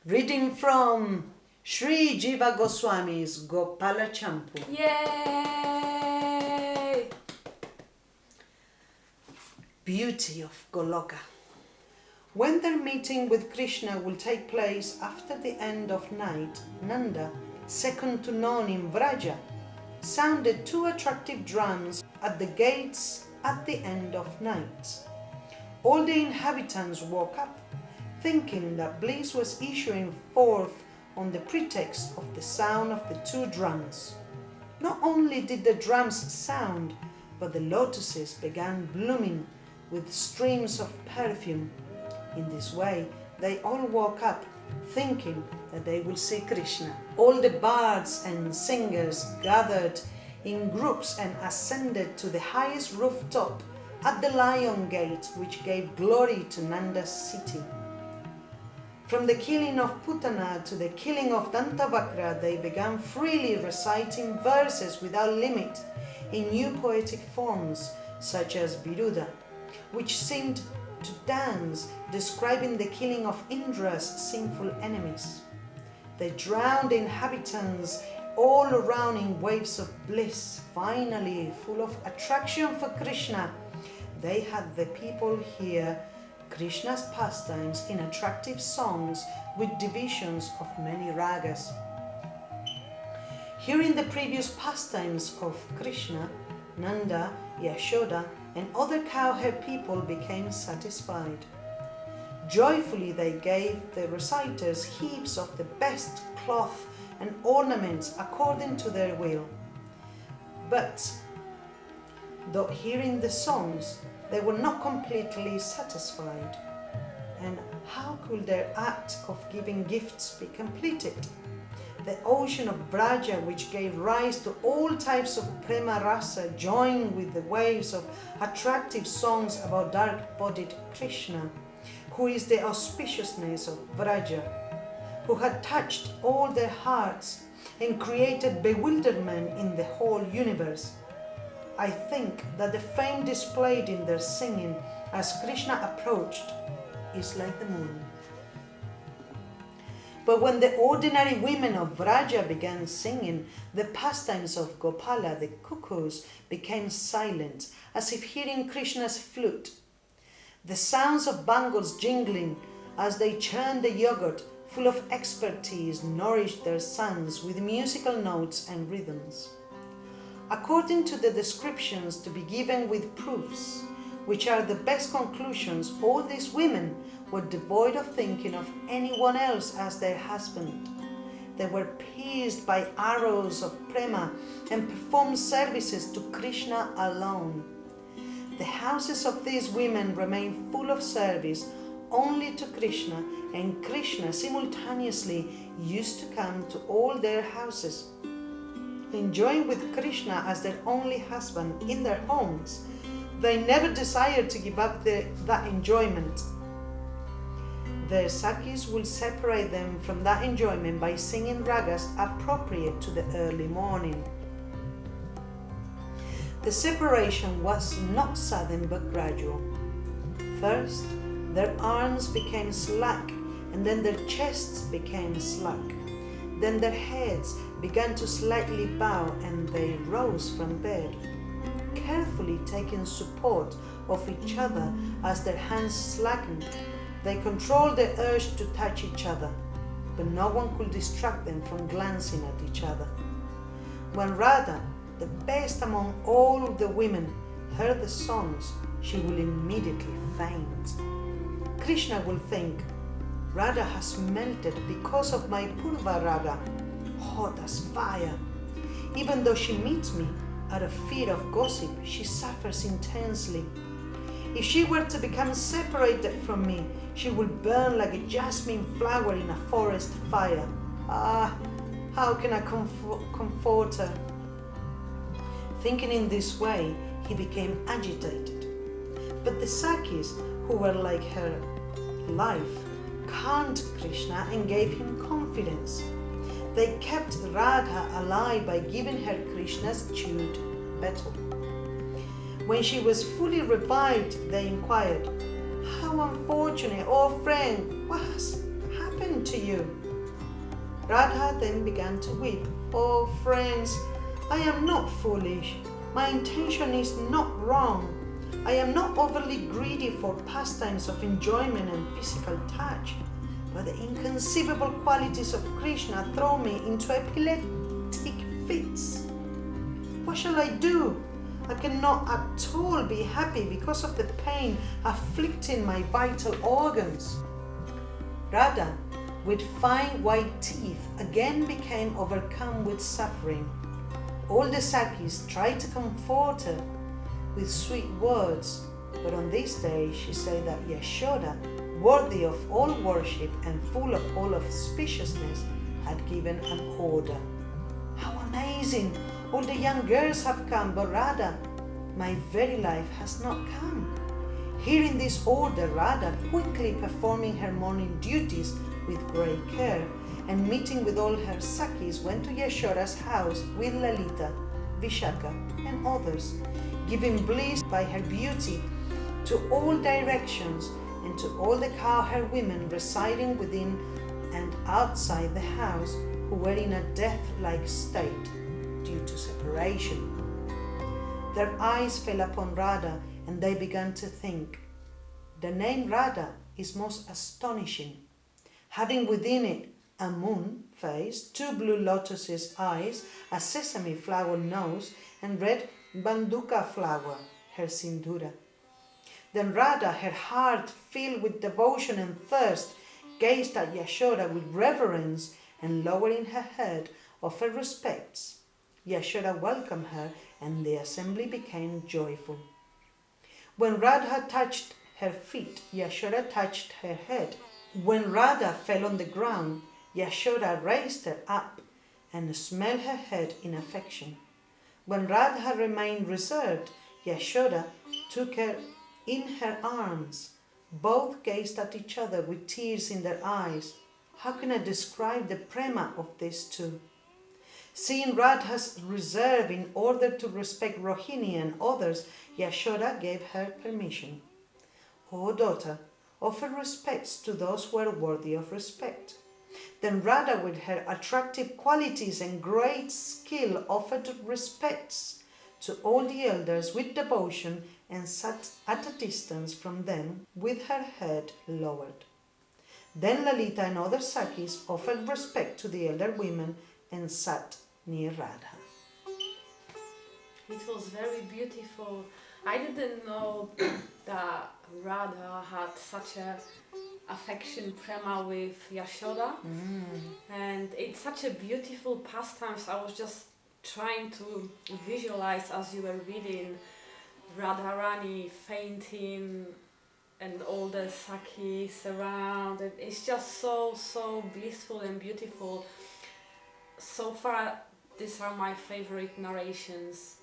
Reading from Sri Jiva Goswami's Gopāla-campū. Yay! Beauty of Goloka. When their meeting with Krishna will take place after the end of night, Nanda, second to none in Vraja, sounded two attractive drums at the gates at the end of night. All the inhabitants woke up, thinking that bliss was issuing forth on the pretext of the sound of the two drums. Not only did the drums sound, but the lotuses began blooming with streams of perfume. In this way, they all woke up, thinking that they will see Krishna. All the bards and singers gathered in groups and ascended to the highest rooftop at the Lion Gate, which gave glory to Nanda's city. From the killing of Putana to the killing of Dantavakra, they began freely reciting verses without limit in new poetic forms, such as Viruda, which seemed to dance, describing the killing of Indra's sinful enemies. They drowned the inhabitants all around in waves of bliss. Finally, full of attraction for Krishna, they had the people hear Krishna's pastimes in attractive songs with divisions of many ragas. Hearing the previous pastimes of Krishna, Nanda, Yashoda, and other cowherd people became satisfied. Joyfully they gave the reciters heaps of the best cloth and ornaments according to their will. But, though hearing the songs, they were not completely satisfied. And how could their act of giving gifts be completed? The ocean of Vraja, which gave rise to all types of prema rasa, joined with the waves of attractive songs about dark-bodied Krishna, who is the auspiciousness of Vraja, who had touched all their hearts and created bewilderment in the whole universe. I think that the fame displayed in their singing as Krishna approached is like the moon. But when the ordinary women of Vraja began singing, the pastimes of Gopala, the cuckoos, became silent, as if hearing Krishna's flute. The sounds of bangles jingling as they churned the yogurt, full of expertise, nourished their sons with musical notes and rhythms. According to the descriptions to be given with proofs, which are the best conclusions, all these women were devoid of thinking of anyone else as their husband. They were pierced by arrows of prema and performed services to Krishna alone. The houses of these women remained full of service only to Krishna, and Krishna simultaneously used to come to all their houses. Enjoying with Krishna as their only husband in their homes, they never desired to give up that enjoyment. Their sakis will separate them from that enjoyment by singing ragas appropriate to the early morning. The separation was not sudden but gradual. First, their arms became slack, and then their chests became slack. Then their heads began to slightly bow, and they rose from bed, carefully taking support of each other as their hands slackened. They controlled the urge to touch each other, but no one could distract them from glancing at each other. When Radha, the best among all the women, heard the songs, she will immediately faint. Krishna will think, Radha has melted because of my Purva Raga, hot as fire. Even though she meets me out of fear of gossip, she suffers intensely. If she were to become separated from me, she will burn like a jasmine flower in a forest fire. Ah, how can I comfort her? Thinking in this way, he became agitated. But the Sakis, who were like her life, calmed Krishna and gave him confidence. They kept Radha alive by giving her Krishna's chewed betel. When she was fully revived, they inquired, "How unfortunate, oh friend, what has happened happened to you? Radha then began to weep. Oh friends, I am not foolish. My intention is not wrong. I am not overly greedy for pastimes of enjoyment and physical touch, but the inconceivable qualities of Krishna throw me into epileptic fits. What shall I do? I cannot at all be happy because of the pain afflicting my vital organs. Radha, with fine white teeth, again became overcome with suffering. All the Sakis tried to comfort her with sweet words, but on this day she said that Yashoda, worthy of all worship and full of all auspiciousness, had given an order. How amazing! All the young girls have come, but Radha, my very life has not come. Hearing this order, Radha, quickly performing her morning duties with great care, and meeting with all her Sakis, went to Yashoda's house with Lalita, Vishaka, and others, giving bliss by her beauty to all directions and to all the cowherd women residing within and outside the house, who were in a death-like state due to separation. Their eyes fell upon Radha, and they began to think, the name Radha is most astonishing, having within it a moon face, 2 blue lotuses eyes, a sesame flower nose, and red banduka flower, her sindura. Then Radha, her heart filled with devotion and thirst, gazed at Yashoda with reverence, and lowering her head, offered respects. Yashoda welcomed her, and the assembly became joyful. When Radha touched her feet, Yashoda touched her head. When Radha fell on the ground, Yashoda raised her up and smelled her head in affection. When Radha remained reserved, Yashoda took her in her arms. Both gazed at each other with tears in their eyes. How can I describe the prema of these two? Seeing Radha's reserve in order to respect Rohini and others, Yashoda gave her permission. O daughter, offer respects to those who are worthy of respect. Then Radha, with her attractive qualities and great skill, offered respects to all the elders with devotion and sat at a distance from them with her head lowered. Then Lalita and other Sakis offered respect to the elder women and sat near Radha. It was very beautiful. I didn't know that Radha had such a affection prema with Yashoda, and it's such a beautiful pastime. So I was just trying to visualize as you were reading Radharani fainting and all the Sakis around. It's just so blissful and beautiful. So far, these are my favorite narrations.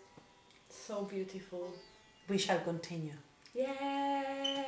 So beautiful. We shall continue. Yay!